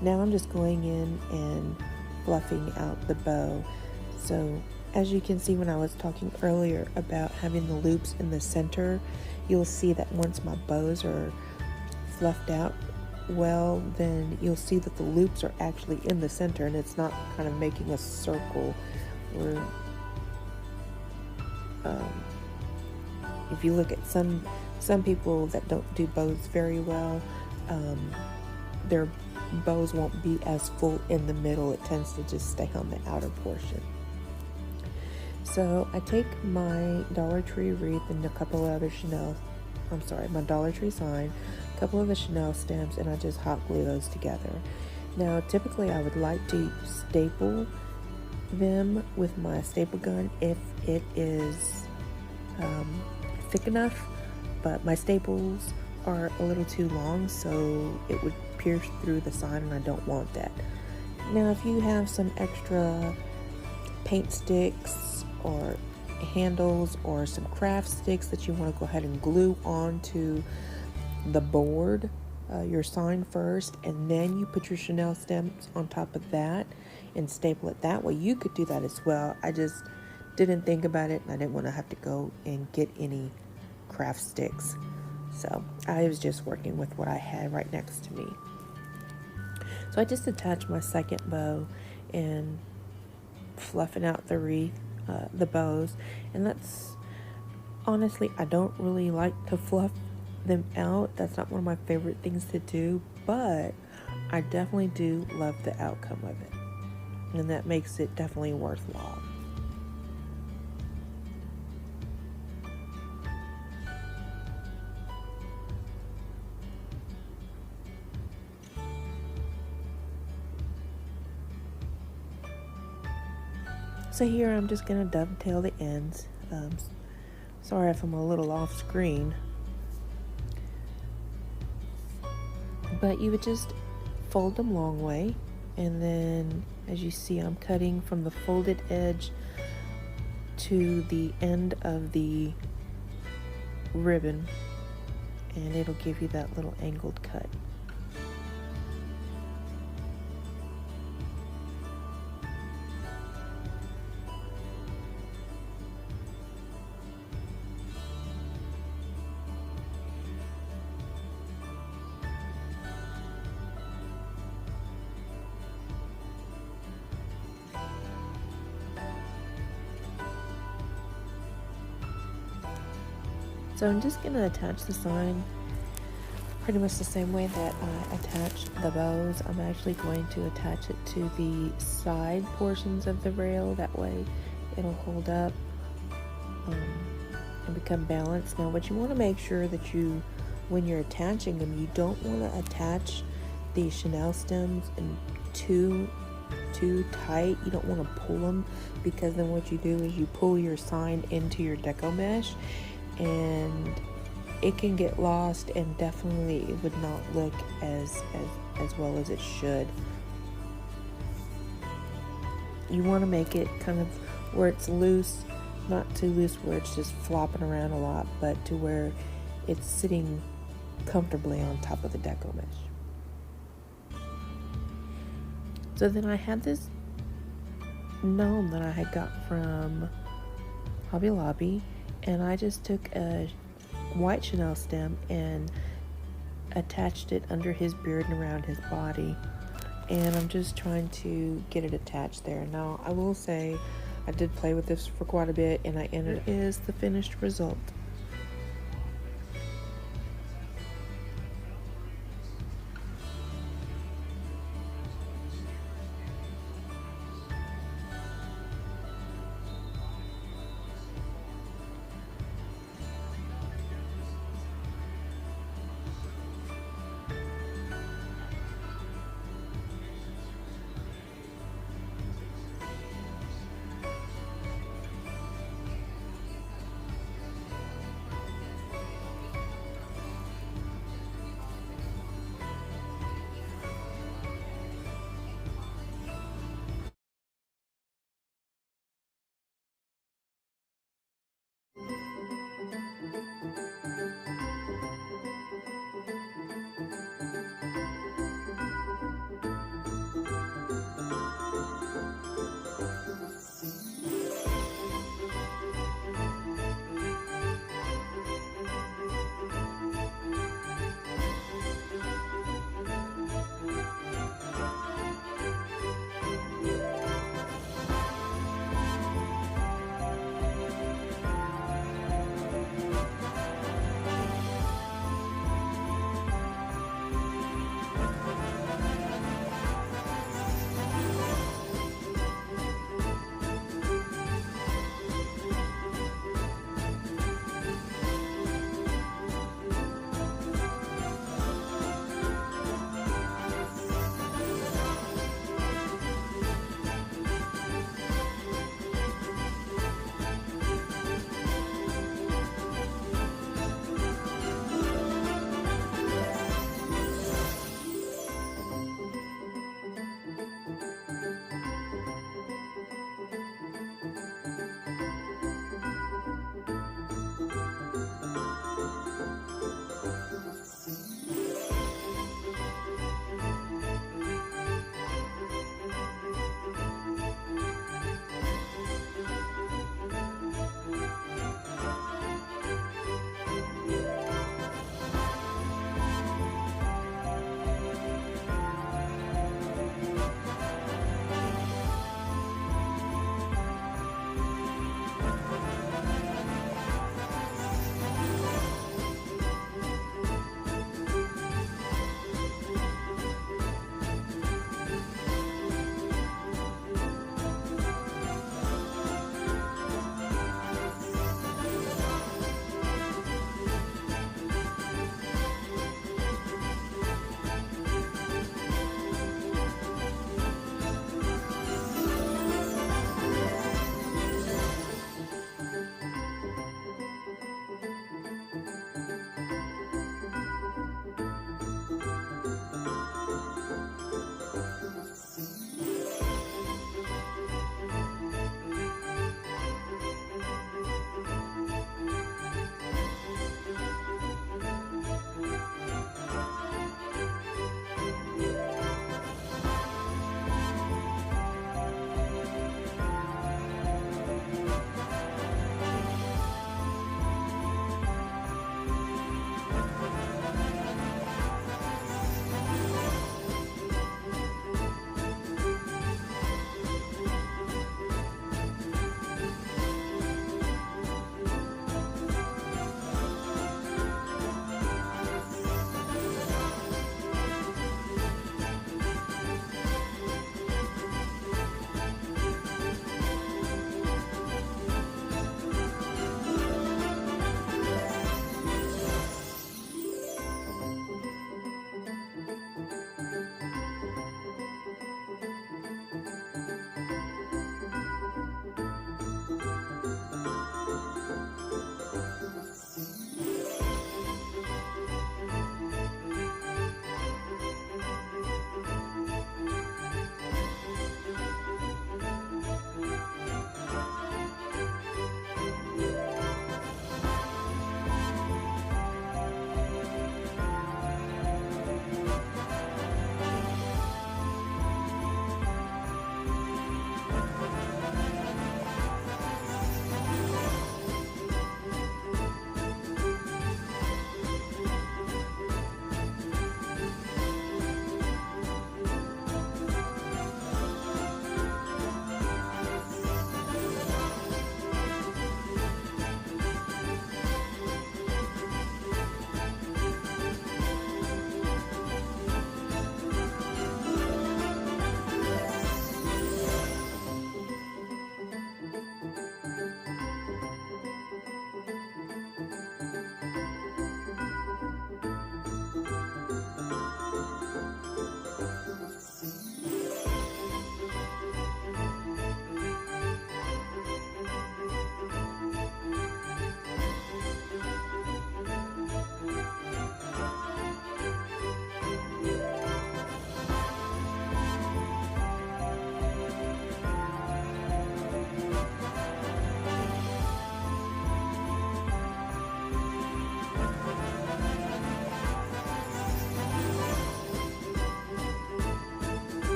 Now I'm just going in and fluffing out the bow. So as you can see, when I was talking earlier about having the loops in the center, you'll see that once my bows are fluffed out well, then you'll see that the loops are actually in the center and it's not kind of making a circle where if you look at some people that don't do bows very well, their bows won't be as full in the middle. It tends to just stay on the outer portion. So I take my Dollar Tree wreath and a couple of other my Dollar Tree sign, a couple of the chenille stems, and I just hot glue those together. Now typically I would like to staple them with my staple gun if it is thick enough, but my staples are a little too long, so it would pierce through the sign, and I don't want that. Now if you have some extra paint sticks or handles or some craft sticks that you want to go ahead and glue onto the board, your sign first, and then you put your chenille stems on top of that and staple it that way, you could do that as well. I just didn't think about it, and I didn't want to have to go and get any craft sticks, so I was just working with what I had right next to me. So I just attached my second bow and fluffing out the wreath, the bows, and that's honestly, I don't really like to fluff them out. That's not one of my favorite things to do, but I definitely do love the outcome of it, and that makes it definitely worthwhile. So here I'm just going to dovetail the ends. Sorry if I'm a little off screen. But you would just fold them long way, and then as you see, I'm cutting from the folded edge to the end of the ribbon, and it'll give you that little angled cut. So I'm just going to attach the sign pretty much the same way that I attached the bows. I'm actually going to attach it to the side portions of the rail. That way it'll hold up and become balanced. Now what you want to make sure that when you're attaching them, you don't want to attach the chenille stems in too tight. You don't want to pull them, because then what you do is you pull your sign into your deco mesh, and it can get lost, and definitely it would not look as well as it should. You want to make it kind of where it's loose Not too loose where it's just flopping around a lot, but to where it's sitting comfortably on top of the deco mesh. So then I had this gnome that I had got from Hobby Lobby, and I just took a white chenille stem and attached it under his beard and around his body, and I'm just trying to get it attached there. Now I will say I did play with this for quite a bit, and it is the finished result.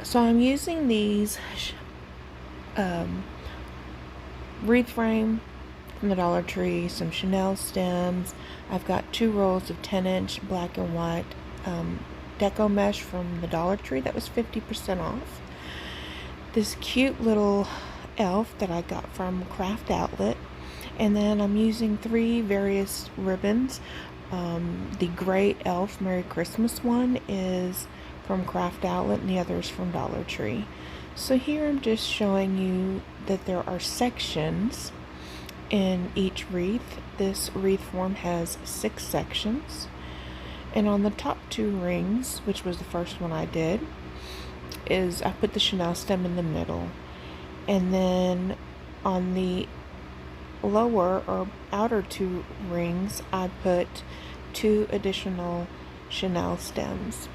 So I'm using these wreath frame from the Dollar Tree, some Chanel stems. I've got 2 rolls of 10-inch black and white deco mesh from the Dollar Tree that was 50% off. This cute little elf that I got from Craft Outlet. And then I'm using 3 various ribbons. The gray elf Merry Christmas one is from Craft Outlet and the other is from Dollar Tree. So here I'm just showing you that there are sections in each wreath. This wreath form has 6 sections. And on the top 2 rings, which was the first one I did, is I put the Chanel stem in the middle. And then on the lower or outer 2 rings, I put 2 additional Chanel stems.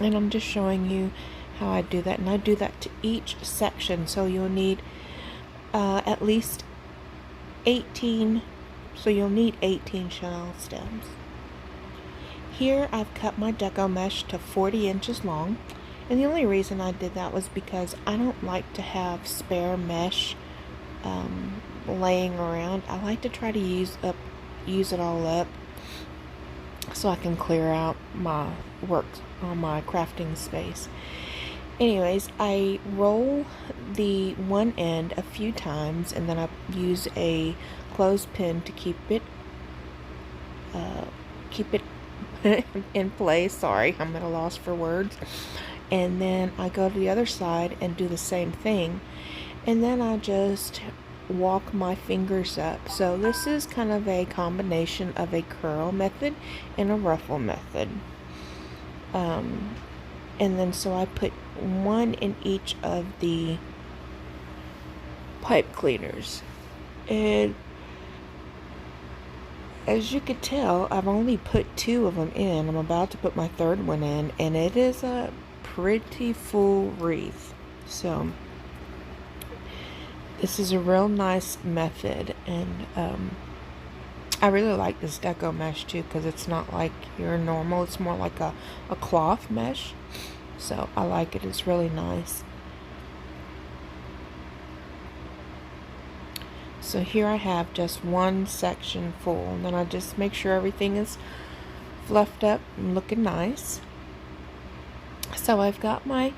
And I'm just showing you how I do that. And I do that to each section. So you'll need at least 18. So you'll need 18 Chanel stems. Here I've cut my deco mesh to 40 inches long. And the only reason I did that was because I don't like to have spare mesh laying around. I like to try to use it all up so I can clear out my work on my crafting space. Anyways, I roll the one end a few times and then I use a clothespin to keep it in place. Sorry, I'm at a loss for words. And then I go to the other side and do the same thing. And then I just walk my fingers up. So this is kind of a combination of a curl method and a ruffle method. And then so I put 1 in each of the pipe cleaners. And as you could tell, I've only put 2 of them in. I'm about to put my 3rd one in, and it is a pretty full wreath. So this is a real nice method, and I really like this deco mesh too because it's not like your normal, it's more like a cloth mesh. So I like it, it's really nice. So here I have just 1 section full, and then I just make sure everything is fluffed up and looking nice. So I've got my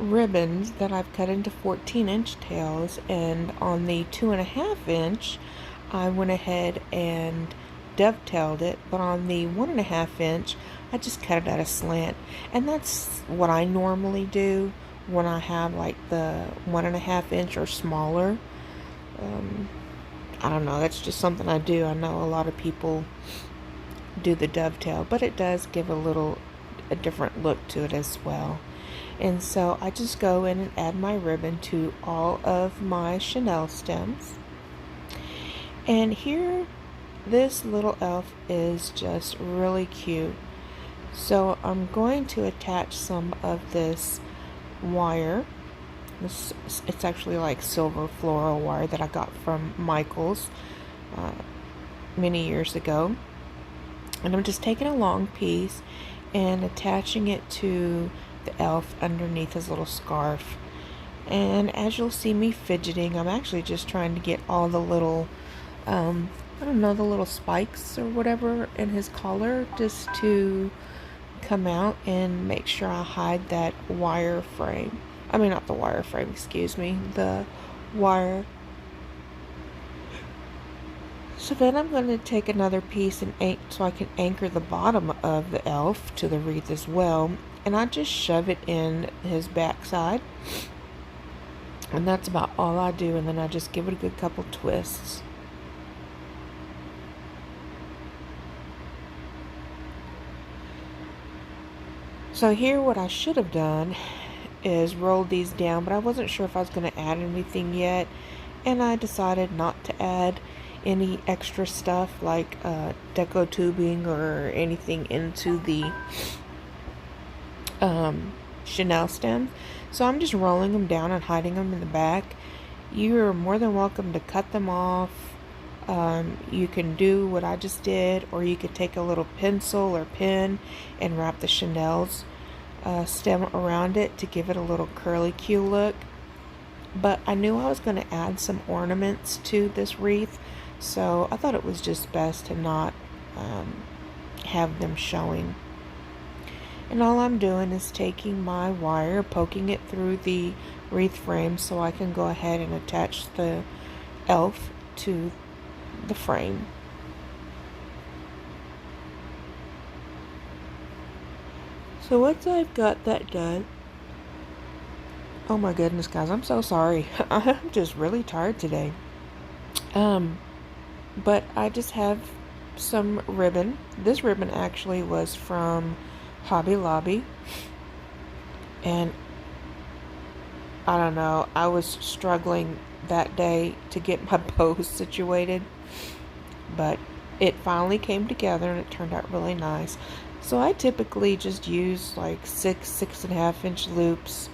ribbons that I've cut into 14-inch tails, and on the 2.5 inch I went ahead and dovetailed it, but on the 1.5 inch I just cut it at a slant. And that's what I normally do when I have like the 1.5 inch or smaller. I don't know, that's just something I do. I know a lot of people do the dovetail, but it does give a different look to it as well. And so I just go in and add my ribbon to all of my Chanel stems. And here, this little elf is just really cute. So I'm going to attach some of this wire. It's actually like silver floral wire that I got from Michael's many years ago. And I'm just taking a long piece and attaching it to the elf underneath his little scarf. And as you'll see me fidgeting, I'm actually just trying to get all the little I don't know, the little spikes or whatever in his collar just to come out, and make sure I hide that wire frame. I mean, not the wire frame, excuse me, the wire. So then I'm going to take another piece and so I can anchor the bottom of the elf to the wreath as well. And I just shove it in his backside. And that's about all I do. And then I just give it a good couple twists. So here what I should have done is rolled these down, but I wasn't sure if I was going to add anything yet. And I decided not to add any extra stuff like deco tubing or anything into the Chanel stems. So I'm just rolling them down and hiding them in the back. You're more than welcome to cut them off. You can do what I just did, or you could take a little pencil or pen and wrap the Chanel's stem around it to give it a little curly Q look. But I knew I was going to add some ornaments to this wreath, so I thought it was just best to not have them showing. And all I'm doing is taking my wire, poking it through the wreath frame so I can go ahead and attach the elf to the frame. So once I've got that done, oh my goodness guys, I'm so sorry. I'm just really tired today. But I just have some ribbon. This ribbon actually was from Hobby Lobby. And I don't know, I was struggling that day to get my bows situated. But it finally came together and it turned out really nice. So I typically just use like 6.5 inch loops.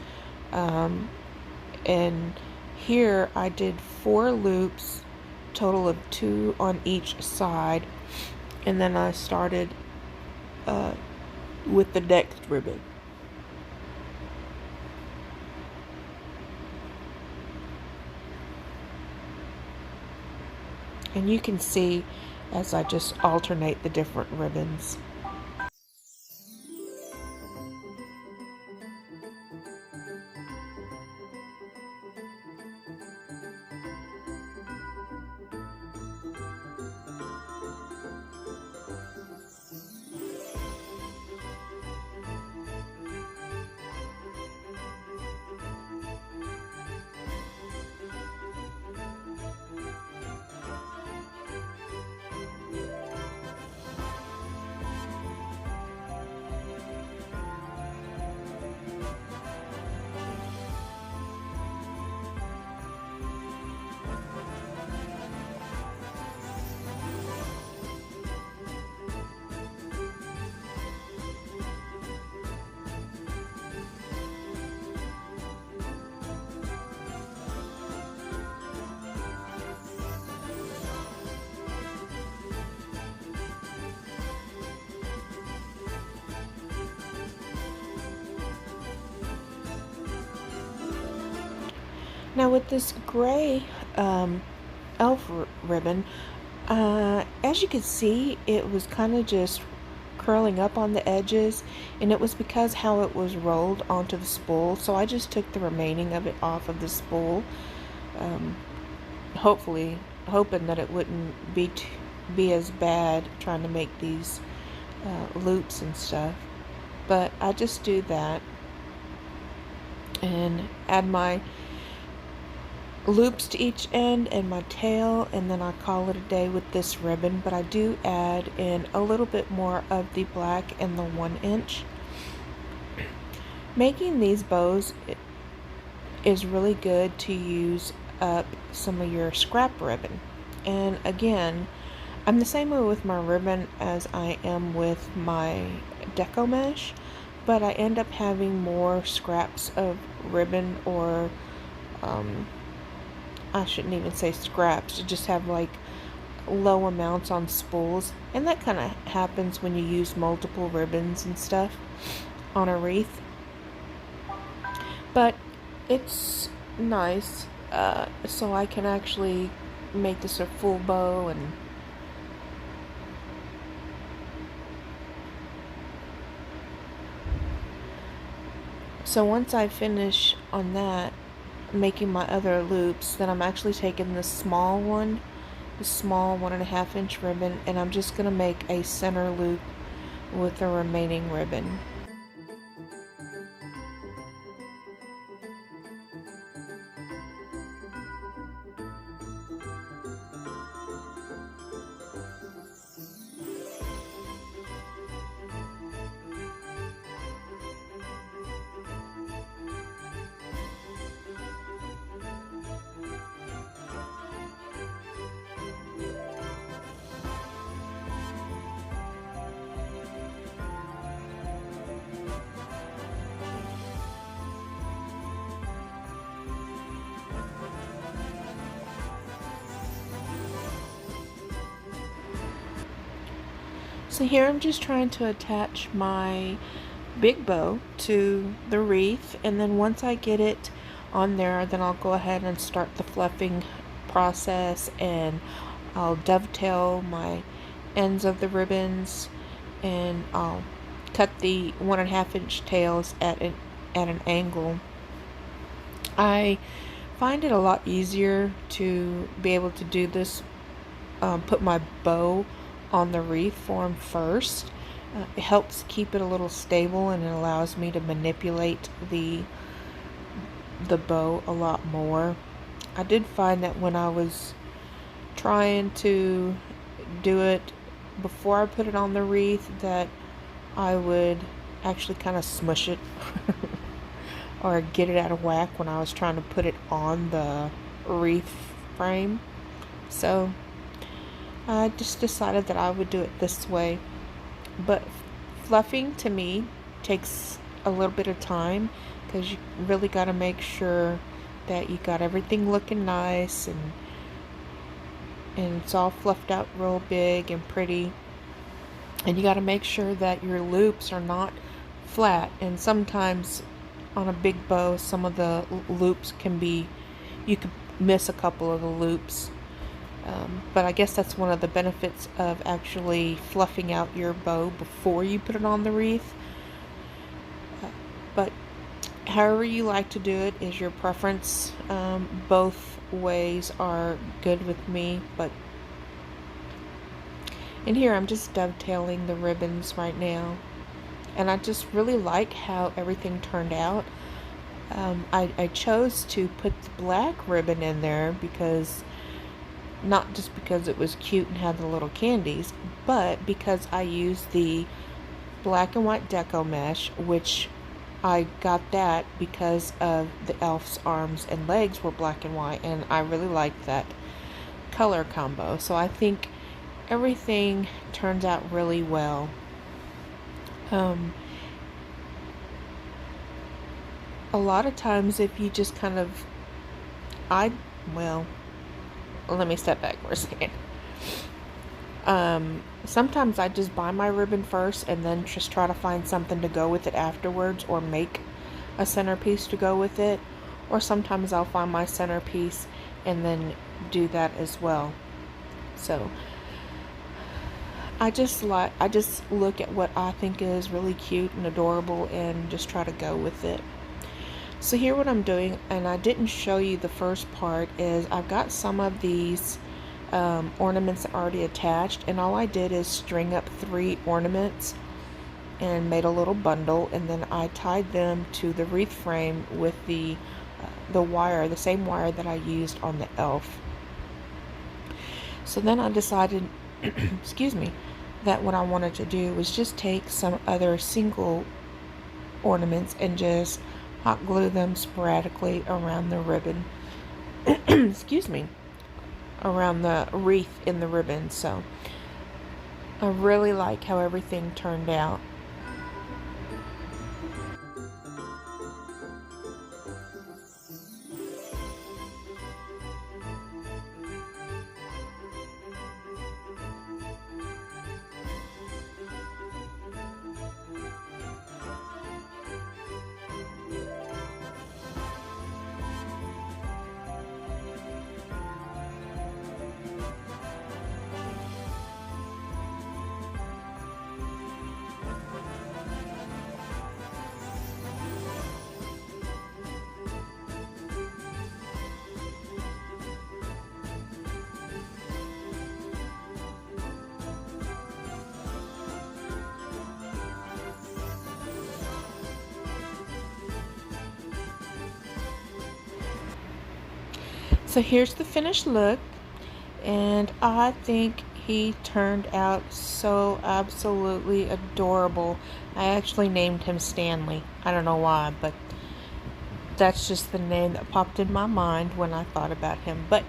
And here I did 4 loops, total of 2 on each side. And then I started with the next ribbon. And you can see as I just alternate the different ribbons. Now with this gray elf ribbon, as you can see, it was kind of just curling up on the edges, and it was because how it was rolled onto the spool. So I just took the remaining of it off of the spool, hopefully hoping that it wouldn't be as bad trying to make these loops and stuff. But I just do that and add my loops to each end and my tail, and then I call it a day with this ribbon. But I do add in a little bit more of the black and the 1 inch. Making these bows is really good to use up some of your scrap ribbon. And again, I'm the same way with my ribbon as I am with my deco mesh, but I end up having more scraps of ribbon, or I shouldn't even say scraps, to just have like low amounts on spools. And that kind of happens when you use multiple ribbons and stuff on a wreath. But it's nice, so I can actually make this a full bow. And so once I finish on that, making my other loops, then I'm actually taking the small 1.5 inch ribbon, and I'm just going to make a center loop with the remaining ribbon. So here I'm just trying to attach my big bow to the wreath, and then once I get it on there, then I'll go ahead and start the fluffing process, and I'll dovetail my ends of the ribbons, and I'll cut the 1.5-inch tails at an angle. I find it a lot easier to be able to do this, put my bow on the wreath form first. It helps keep it a little stable, and it allows me to manipulate the bow a lot more. I did find that when I was trying to do it before I put it on the wreath, that I would actually kind of smush it or get it out of whack when I was trying to put it on the wreath frame. So I just decided that I would do it this way. But fluffing to me takes a little bit of time, because you really got to make sure that you got everything looking nice, and it's all fluffed out real big and pretty. And you got to make sure that your loops are not flat, and sometimes on a big bow some of the loops can be, you could miss a couple of the loops. But I guess that's one of the benefits of actually fluffing out your bow before you put it on the wreath. But however you like to do it is your preference. Both ways are good with me, but in here I'm just dovetailing the ribbons right now, and I just really like how everything turned out. I chose to put the black ribbon in there because, not just because it was cute and had the little candies, but because I used the black and white deco mesh, which I got that because of the elf's arms and legs were black and white, and I really liked that color combo. So I think everything turns out really well. A lot of times if you just kind of, well, let me step back for a second. Sometimes I just buy my ribbon first and then just try to find something to go with it afterwards, or make a centerpiece to go with it. Or sometimes I'll find my centerpiece and then do that as well. So I just look at what I think is really cute and adorable and just try to go with it. So here what I'm doing, and I didn't show you the first part, is I've got some of these ornaments already attached, and all I did is string up 3 ornaments and made a little bundle, and then I tied them to the wreath frame with the wire, the same wire that I used on the elf. So then I decided excuse me, that what I wanted to do was just take some other single ornaments and just hot glue them sporadically around the ribbon excuse me, around the wreath in the ribbon. So I really like how everything turned out. So here's the finished look, and I think he turned out so absolutely adorable. I actually named him Stanley. I don't know why, but that's just the name that popped in my mind when I thought about him. But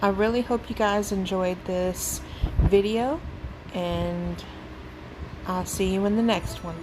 I really hope you guys enjoyed this video, and I'll see you in the next one.